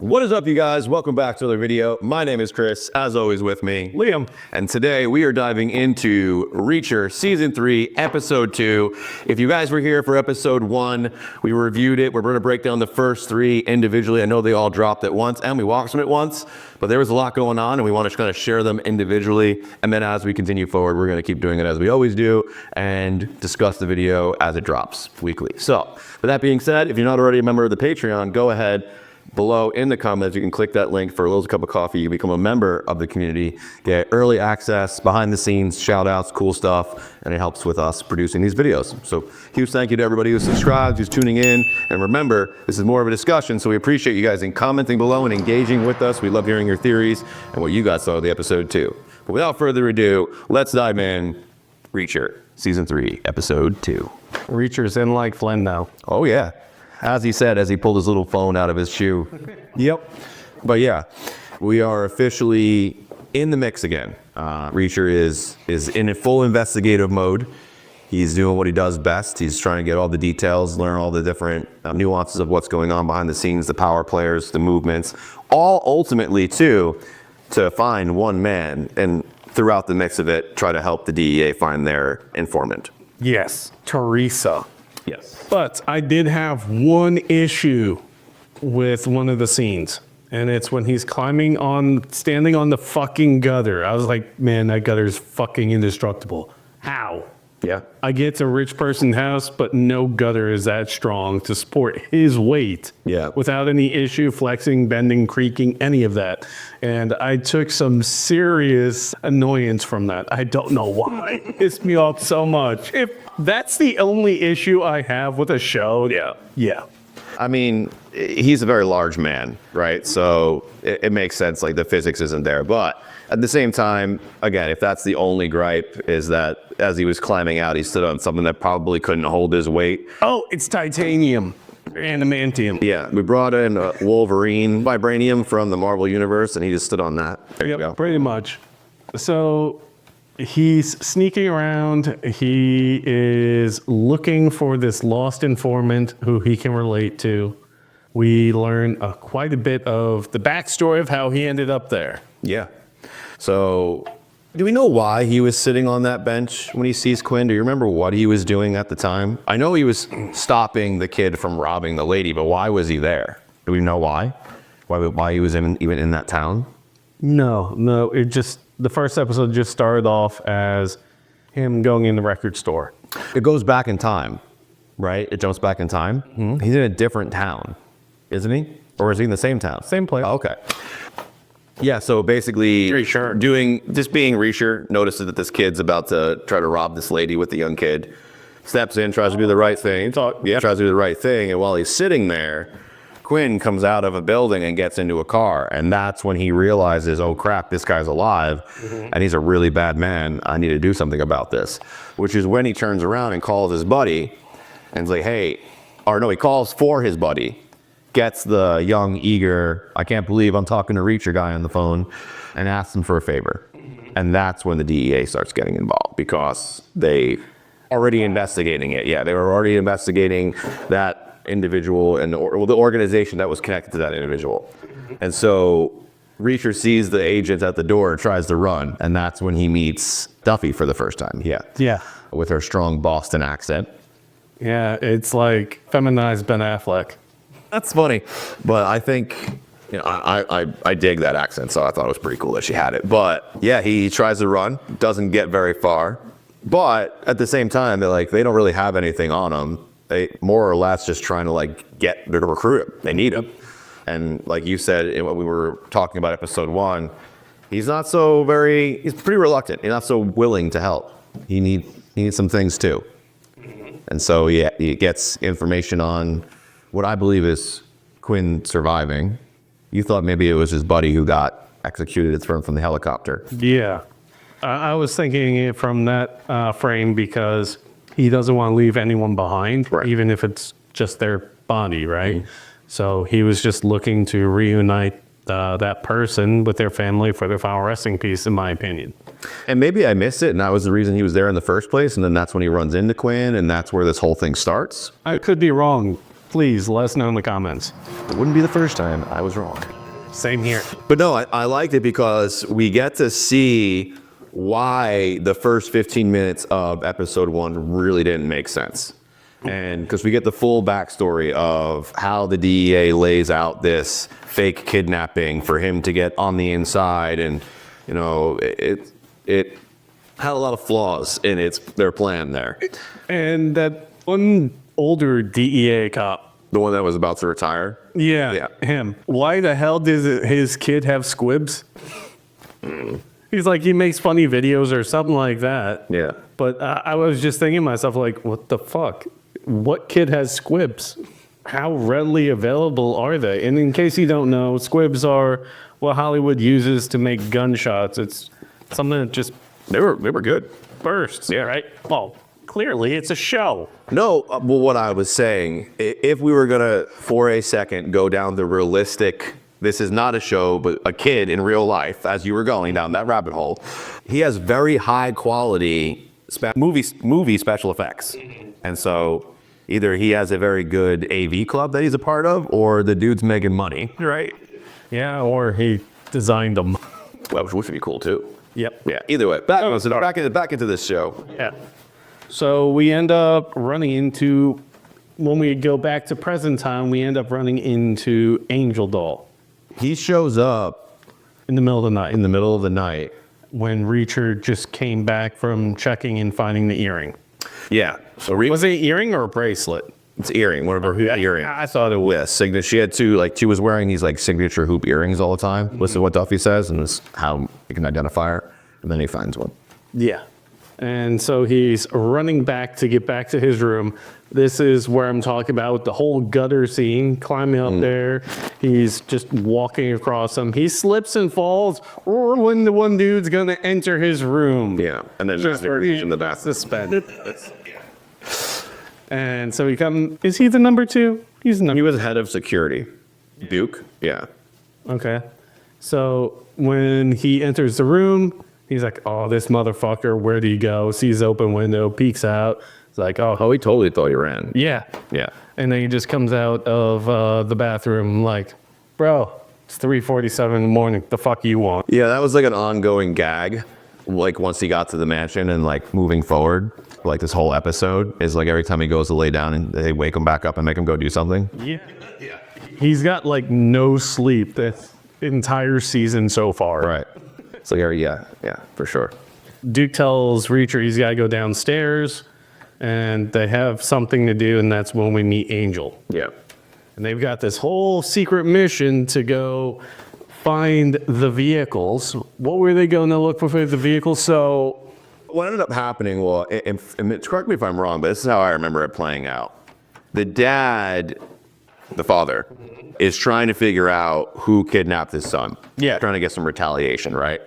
What is up, you guys? Welcome back to another video. My name is Chris, as always with me, Liam. And today we are diving into Reacher Season 3, Episode 2. If you guys were here for Episode 1, we reviewed it. We're going to break down the first three individually. I know they all dropped at once, and we watched them at once, but there was a lot going on, and we want to kind of share them individually. And then as we continue forward, we're going to keep doing it as we always do, and discuss the video as it drops weekly. So, with that being said, if you're not already a member of the Patreon, go ahead. Below in the comments, you can click that link for a little cup of coffee. You become a member of the community, get early access, behind the scenes, shout outs, cool stuff, and it helps with us producing these videos. So huge thank you to everybody who subscribes, who's tuning in. And remember, this is more of a discussion, so we appreciate you guys in commenting below and engaging with us. We love hearing your theories and what you guys saw of the episode too. But without further ado, let's dive in. Reacher, Season 3, Episode 2. Reacher's in like Flynn now. Oh yeah. As he said, as he pulled his little phone out of his shoe. Yep. But yeah, we are officially in the mix again. Reacher is in a full investigative mode. He's doing what he does best. He's trying to get all the details, learn all the different nuances of what's going on behind the scenes, the power players, the movements, all ultimately too, to find one man and throughout the mix of it, try to help the DEA find their informant. Yes, Teresa. Yes. But I did have one issue with one of the scenes, and it's when he's standing on the fucking gutter. I was like, man, that gutter's fucking indestructible. How? Yeah. I get it's a rich person's house, but no gutter is that strong to support his weight. Yeah. Without any issue, flexing, bending, creaking, any of that. And I took some serious annoyance from that. I don't know why. It pissed me off so much. If that's the only issue I have with a show, yeah. I mean, he's a very large man, right? So it makes sense, like the physics isn't there. But at the same time, again, if that's the only gripe, is that as he was climbing out, he stood on something that probably couldn't hold his weight. Oh, it's titanium. Adamantium. Yeah, we brought in Wolverine vibranium from the Marvel Universe, and he just stood on that. There you go. Pretty much. So he's sneaking around. He is looking for this lost informant who he can relate to. We learn quite a bit of the backstory of how he ended up there. Yeah. So, do we know why he was sitting on that bench when he sees Quinn? Do you remember what he was doing at the time? I know he was stopping the kid from robbing the lady, but why was he there? Do we know why? Why he was even in that town? No. The first episode just started off as him going in the record store. It goes back in time, right? It jumps back in time. Mm-hmm. He's in a different town, isn't he? Or is he in the same town? Same place. Oh, okay. Yeah, so basically being Reacher, notices that this kid's about to try to rob this lady with the young kid, steps in, tries to do the right thing. Tries to do the right thing, and while he's sitting there, Quinn comes out of a building and gets into a car, and that's when he realizes, oh crap, this guy's alive, and he's a really bad man. I need to do something about this, which is when he turns around and calls his buddy, and he's like, he calls for his buddy, gets the young, eager, I can't believe I'm talking to Reacher guy on the phone, and asks him for a favor. And that's when the DEA starts getting involved, because they already investigating it. Yeah, they were already investigating that individual and the organization that was connected to that individual. And so Reacher sees the agent at the door and tries to run, and that's when he meets Duffy for the first time. Yeah. With her strong Boston accent. Yeah, it's like feminized Ben Affleck. That's funny, but I think, I dig that accent, so I thought it was pretty cool that she had it. But yeah, he tries to run, doesn't get very far, but at the same time, they don't really have anything on him. They more or less just trying to get to recruit him. They need him. And like you said, when we were talking about episode 1, he's pretty reluctant. He's not so willing to help. He needs some things too. And so he gets information on what I believe is Quinn surviving. You thought maybe it was his buddy who got executed from the helicopter. Yeah. I was thinking it from that frame because he doesn't want to leave anyone behind, right, even if it's just their body, right? Mm-hmm. So he was just looking to reunite that person with their family for their final resting piece, in my opinion. And maybe I missed it, and that was the reason he was there in the first place, and then that's when he runs into Quinn, and that's where this whole thing starts. I could be wrong. please let us know in the comments. It wouldn't be the first time I was wrong. Same here. But no, I liked it because we get to see why the first 15 minutes of episode 1 really didn't make sense. And because we get the full backstory of how the DEA lays out this fake kidnapping for him to get on the inside. And, you know, it had a lot of flaws in their plan there. And that one older DEA cop. The one that was about to retire? Yeah, him. Why the hell does his kid have squibs? He's like, he makes funny videos or something like that. Yeah. But I was just thinking to myself, like, what the fuck? What kid has squibs? How readily available are they? And in case you don't know, squibs are what Hollywood uses to make gunshots. It's something that just They were good. bursts, right? Well, clearly it's a show. No, well, what I was saying, if we were going to, for a second, go down the realistic, this is not a show, but a kid in real life, as you were going down that rabbit hole, he has very high quality movie special effects. And so either he has a very good AV club that he's a part of, or the dude's making money, right? Yeah, or he designed them. Well, which would be cool too. Yep. Yeah, either way, back into this show. Yeah. So we end up running into, when we go back to present time, we end up running into Angel Doll He shows up in the middle of the night. in the middle of the night. When Reacher just came back from checking and finding the earring. Yeah. So Was it an earring or a bracelet? it's earring, one of her earring. I thought it was. Yeah, signature. She had two, she was wearing these signature hoop earrings all the time. Listen to what Duffy says, and this is how you can identify her. And then he finds one. Yeah. And so he's running back to get back to his room. This is where I'm talking about the whole gutter scene, climbing up there. He's just walking across them. He slips and falls, or when the one dude's gonna enter his room. Yeah, and then Just in the bathroom. Suspended. And so is he the number 2? He's the He number. was head of security. Duke? Yeah. Okay. So when he enters the room, he's like, oh, this motherfucker, where do you go? Sees the open window, peeks out. It's like, Oh, he totally thought he ran. yeah. Yeah. And then he just comes out of the bathroom like, bro, it's 3:47 in the morning. The fuck you want? Yeah, that was an ongoing gag. Once he got to the mansion and moving forward, this whole episode is every time he goes to lay down and they wake him back up and make him go do something. Yeah. He's got no sleep this entire season so far. Right. It's yeah, for sure. Duke tells Reacher he's got to go downstairs and they have something to do, and that's when we meet Angel. Yeah. And they've got this whole secret mission to go find the vehicles. What were they going to look for the vehicles? So What ended up happening, well, and correct me if I'm wrong, but this is how I remember it playing out. The dad, the father, is trying to figure out who kidnapped his son. Yeah. Trying to get some retaliation, right?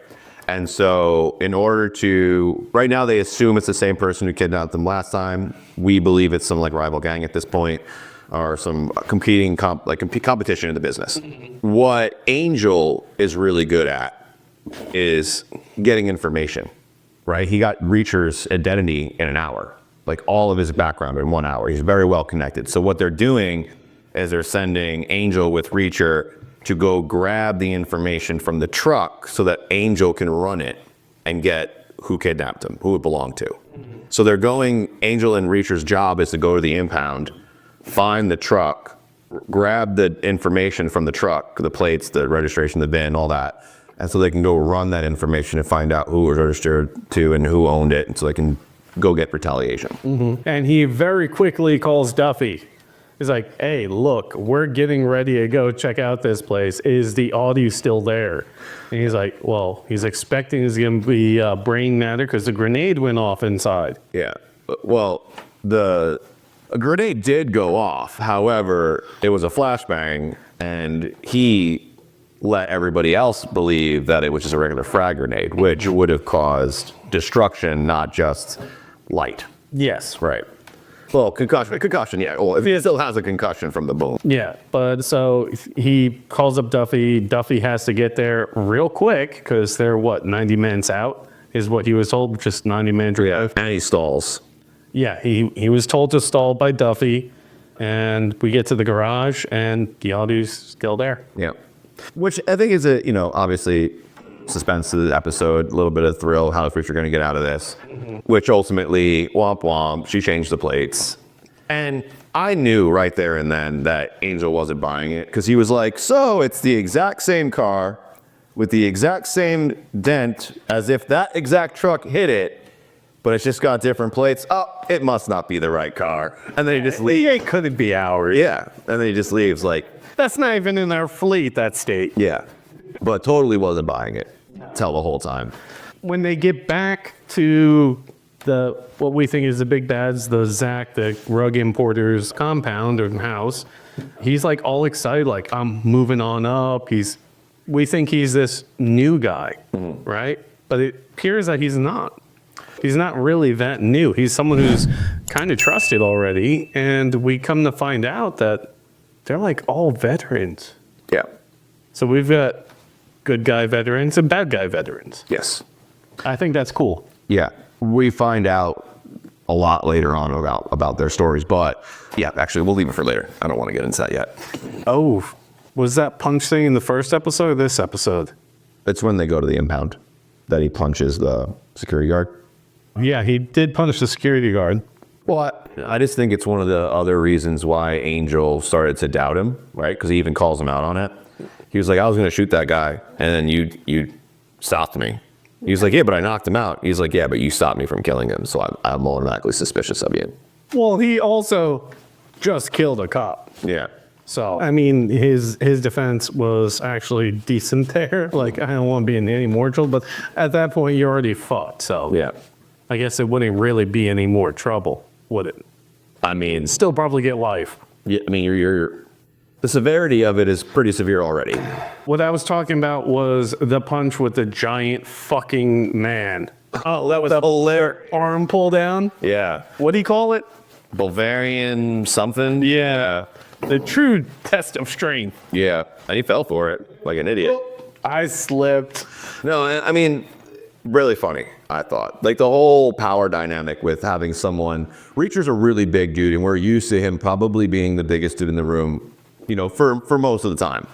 And so in order to, right now they assume it's the same person who kidnapped them last time. We believe it's some rival gang at this point, or some competing competition in the business. What Angel is really good at is getting information, right? He got Reacher's identity in an hour, all of his background in 1 hour. He's very well connected. So what they're doing is they're sending Angel with Reacher to go grab the information from the truck so that Angel can run it and get who kidnapped him, who it belonged to. So Angel and Reacher's job is to go to the impound, find the truck, grab the information from the truck, the plates, the registration, the VIN, all that. And so they can go run that information and find out who it was registered to and who owned it. And so they can go get retaliation. And he very quickly calls Duffy. He's like, hey, look, we're getting ready to go check out this place. Is the Audi still there? And he's like, well, he's expecting it's going to be brain matter because the grenade went off inside. Yeah. Well, a grenade did go off. However, it was a flashbang, and he let everybody else believe that it was just a regular frag grenade, which would have caused destruction, not just light. Yes. Right. Well, concussion, yeah. Well, if he still has a concussion from the boom. Yeah, but so he calls up Duffy. Duffy has to get there real quick because they're, 90 minutes out is what he was told, just 90 minutes. Yeah, and he stalls. Yeah, he was told to stall by Duffy, And we get to the garage, and Yadi's still there. Yeah. Which I think is obviously suspense to the episode, a little bit of thrill, how is Reacher going to get out of this? Which ultimately, womp womp, she changed the plates. And I knew right there and then that Angel wasn't buying it, because he was like, so it's the exact same car with the exact same dent, as if that exact truck hit it, but it's just got different plates. Oh, it must not be the right car. And then he just leaves. It couldn't be ours. Yeah. And then he just leaves like, That's not even in our fleet, that state. yeah. But totally wasn't buying it. Tell the whole time. When they get back to what we think is the big bad's, the Zach, the rug importer's compound or house, he's like all excited, like, I'm moving on up. We think he's this new guy, right? But it appears that he's not. He's not really that new. He's someone who's kind of trusted already. And we come to find out that they're like all veterans. Yeah. So we've got good guy veterans and bad guy veterans. Yes. I think that's cool. Yeah. We find out a lot later on about their stories, but yeah, actually we'll leave it for later. I don't want to get into that yet. Oh, was that punch thing in the first episode or this episode? It's when they go to the impound that he punches the security guard. Yeah, he did punish the security guard. Well, I just think it's one of the other reasons why Angel started to doubt him, right? Because he even calls him out on it. He was like, I was going to shoot that guy, and then you stopped me. He was like, yeah, but I knocked him out. He's like, yeah, but you stopped me from killing him, so I'm automatically suspicious of you. Well, he also just killed a cop. Yeah. So, I mean, his defense was actually decent there. Like, I don't want to be in any more trouble, but at that point, you already fought. So, Yeah. I guess it wouldn't really be any more trouble, would it? I mean, Still probably get life. yeah, I mean, the severity of it is pretty severe already. What I was talking about was the punch with the giant fucking man. Oh, that was hilarious. Arm pull down? Yeah. What do you call it? Bavarian something? Yeah. The true test of strength. Yeah. And he fell for it like an idiot. I slipped. No, I mean, really funny, I thought. Like the whole power dynamic with having someone. Reacher's a really big dude, and we're used to him probably being the biggest dude in the room, you know, for most of the time.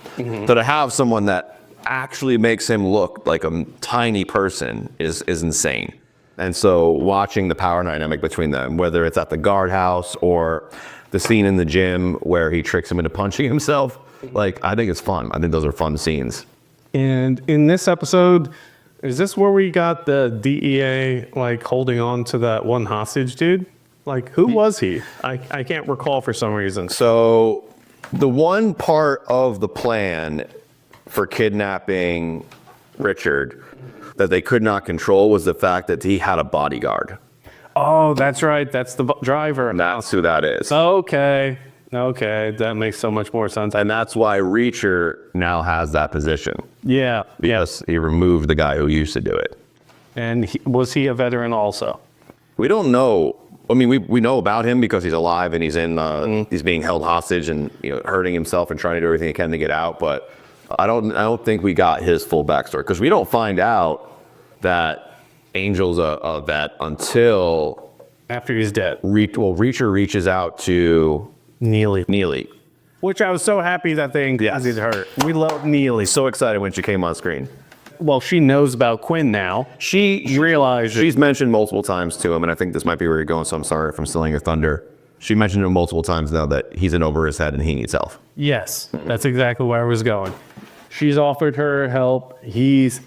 So to have someone that actually makes him look like a tiny person is insane. And so watching the power dynamic between them, whether it's at the guardhouse or the scene in the gym where he tricks him into punching himself, like, I think it's fun. I think those are fun scenes. And in this episode, is this where we got the DEA like holding on to that one hostage dude? Like, who was he? I can't recall for some reason. So the one part of the plan for kidnapping Richard that they could not control was the fact that he had a bodyguard. Oh, that's right. That's the driver. And that's who that is. Okay. That makes so much more sense. And that's why Reacher now has that position. Yeah. Because he removed the guy who used to do it. And was he a veteran also? We don't know. I mean, we know about him because he's alive and he's he's being held hostage and, you know, hurting himself and trying to do everything he can to get out. But I don't think we got his full backstory, because we don't find out that Angel's a vet until After he's dead. Reacher reaches out to Neely. Which I was so happy that they included her. We love Neely. So excited when she came on screen. Well, she knows about Quinn now. She realized she's mentioned multiple times to him, and I think this might be where you're going, so I'm sorry if I'm stealing your thunder. She mentioned it multiple times now that he's in over his head and he needs help. Yes, that's exactly where I was going. She's offered her help. He's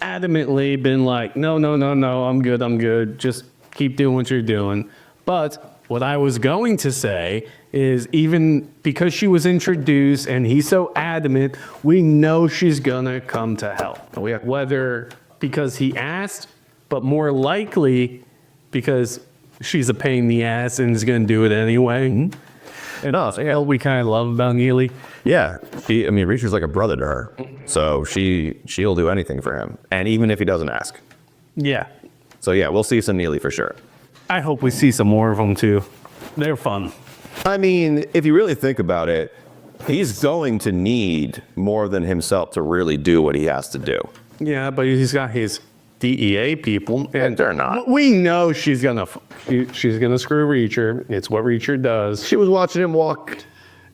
adamantly been like, no, I'm good. Just keep doing what you're doing. But what I was going to say is, even because she was introduced and he's so adamant, we know she's gonna come to help. Whether because he asked, but more likely because she's a pain in the ass and is gonna do it anyway. And what we kind of love about Neely. Yeah, Reacher's like a brother to her, so she'll do anything for him, and even if he doesn't ask. Yeah. So yeah, we'll see some Neely for sure. I hope we see some more of them too. They're fun. I mean, if you really think about it, he's going to need more than himself to really do what he has to do. Yeah, but he's got his DEA people, and they're not. We know she's gonna screw Reacher. It's what Reacher does. She was watching him walk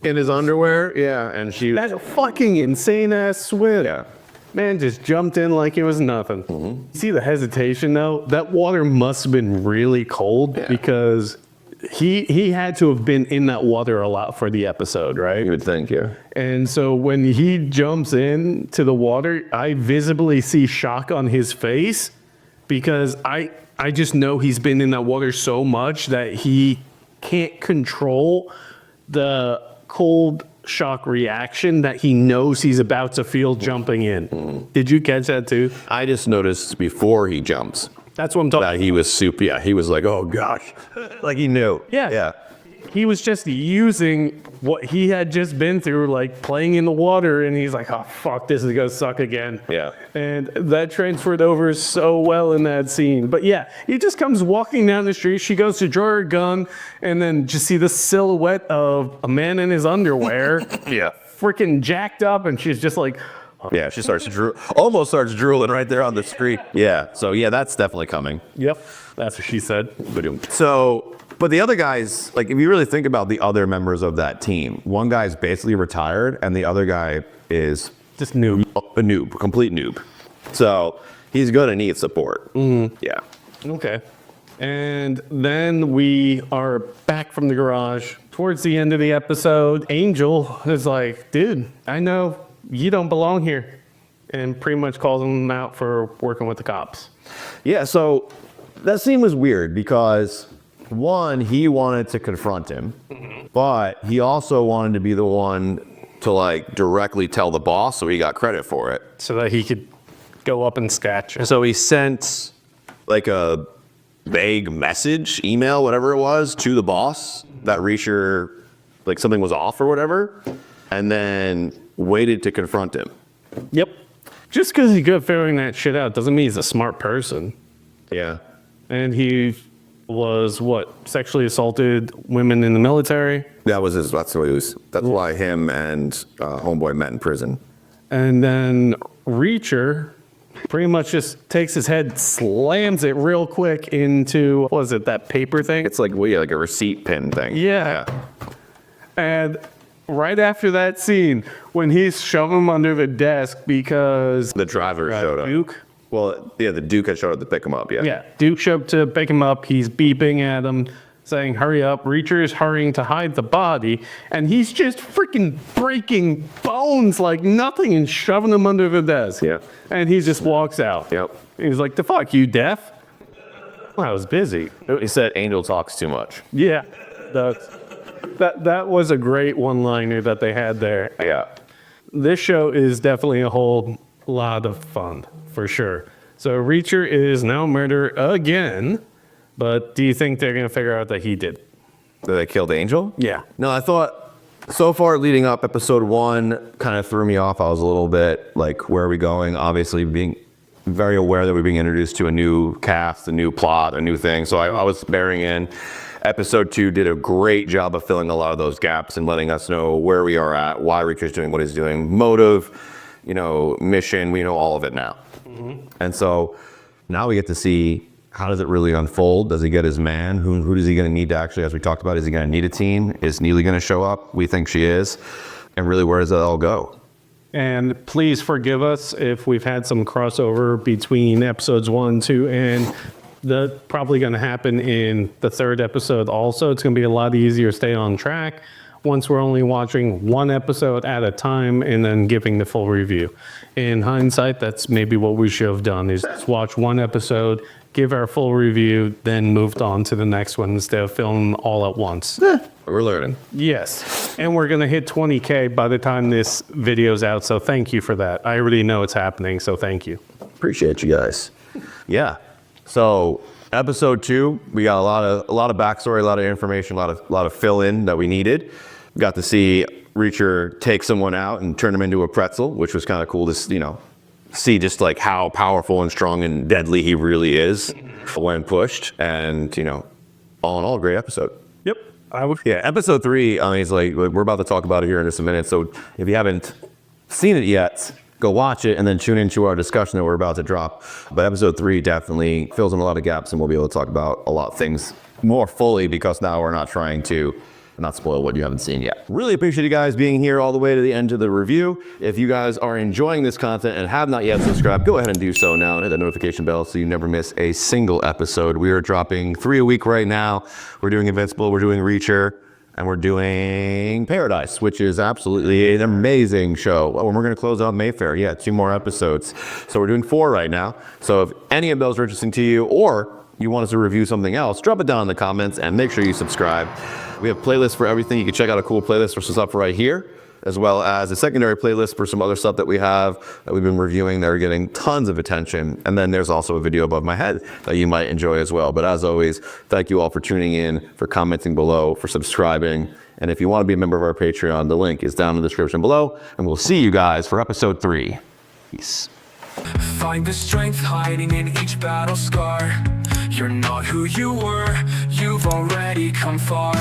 in his underwear. Yeah, and she. That fucking insane ass swim. Yeah. Man just jumped in like it was nothing. See the hesitation though? That water must have been really cold because he had to have been in that water a lot for the episode, right? You would think, yeah. And so when he jumps in to the water, I visibly see shock on his face because I just know he's been in that water so much that he can't control the cold shock reaction that he knows he's about to feel jumping in. Did you catch that too? I just noticed before he jumps That's what I'm talking about. that he was super. Yeah, he was like, oh gosh, like he knew. Yeah. Yeah. He was just using what he had just been through, like playing in the water, and he's like, oh, fuck, this is gonna suck again. Yeah. And that transferred over so well in that scene. But yeah, he just comes walking down the street. She goes to draw her gun, and then just see the silhouette of a man in his underwear, Yeah. freaking jacked up, and she's just like, Yeah, she starts almost starts drooling right there on the street. Yeah, so yeah, that's definitely coming. yep, that's what she said. So, but the other guys, like if you really think about the other members of that team, one guy's basically retired and the other guy is Just noob. a noob, complete noob. So he's gonna need support. Yeah. Okay. And then we are back from the garage. Towards the end of the episode, Angel is like, dude, I know you don't belong here. And pretty much calls him out for working with the cops. Yeah, so that scene was weird because one, he wanted to confront him, but he also wanted to be the one to like directly tell the boss so he got credit for it. So that he could go up and sketch. So he sent like a vague message, email, whatever it was, to the boss that Reacher, like something was off or whatever, and then waited to confront him. Yep. Just because he's good at figuring that shit out doesn't mean he's a smart person. Yeah. And he was, what, sexually assaulted women in the military? That's what he was. That's why him and Homeboy met in prison. And then Reacher pretty much just takes his head, slams it real quick into, what was it, that paper thing? It's like, well, yeah, like a receipt pin thing. Yeah. And right after that scene, when he's shoving him under the desk because The driver showed up. Duke. Well, yeah, the Duke had showed up to pick him up, yeah. Yeah, Duke showed up to pick him up. He's beeping at him, saying, hurry up. Reacher is hurrying to hide the body, and he's just freaking breaking bones like nothing and shoving him under the desk. Yeah. And he just walks out. Yep. He's like, the fuck, you deaf? Well, I was busy. He said Angel talks too much. Yeah, that was a great one-liner that they had there. Yeah. This show is definitely a whole lot of fun, for sure. So Reacher is now murdered again, but do you think they're going to figure out that he did? That they killed Angel? Yeah. No, I thought so far leading up, episode 1 kind of threw me off. I was a little bit like, where are we going? Obviously being very aware that we're being introduced to a new cast, a new plot, a new thing. So I was bearing in. Episode 2 did a great job of filling a lot of those gaps and letting us know where we are at, why Reacher's doing what he's doing, motive, mission. We know all of it now. And so now we get to see, how does it really unfold? Does he get his man? Who is he going to need to actually, as we talked about, is he going to need a team? Is Neely going to show up? We think she is. And really, where does that all go? And please forgive us if we've had some crossover between episodes 1, 2, and that's probably going to happen in the 3rd episode also. It's going to be a lot easier to stay on track once we're only watching one episode at a time and then giving the full review. In hindsight, that's maybe what we should have done, is just watch one episode, give our full review, then moved on to the next one instead of filming all at once. We're learning. Yes, and we're going to hit 20K by the time this video's out, so thank you for that. I already know it's happening, so thank you. Appreciate you guys. Yeah. So episode 2, we got a lot of backstory, a lot of information, a lot of fill in that we needed. We got to see Reacher take someone out and turn him into a pretzel, which was kind of cool to see just like how powerful and strong and deadly he really is when pushed. And all in all, great episode. Yep. Yeah, episode 3. He's like, we're about to talk about it here in just a minute. So if you haven't seen it yet, go watch it and then tune into our discussion that we're about to drop. But episode 3 definitely fills in a lot of gaps, and we'll be able to talk about a lot of things more fully, because now we're not trying to not spoil what you haven't seen yet. Really appreciate you guys being here all the way to the end of the review. If you guys are enjoying this content and have not yet subscribed, go ahead and do so now and hit that notification bell so you never miss a single episode. We are dropping 3 a week right now. We're doing Invincible, we're doing Reacher, and we're doing Paradise, which is absolutely an amazing show. Oh, and we're going to close out Mayfair. Yeah, 2 more episodes. So we're doing 4 right now. So if any of those are interesting to you, or you want us to review something else, drop it down in the comments and make sure you subscribe. We have playlists for everything. You can check out a cool playlist for some stuff right here, as well as a secondary playlist for some other stuff that we have that we've been reviewing that are getting tons of attention. And then there's also a video above my head that you might enjoy as well. But as always, thank you all for tuning in, for commenting below, for subscribing. And if you want to be a member of our Patreon, the link is down in the description below. And we'll see you guys for episode 3. Peace. Find the strength hiding in each battle scar. You're not who you were, you've already come far.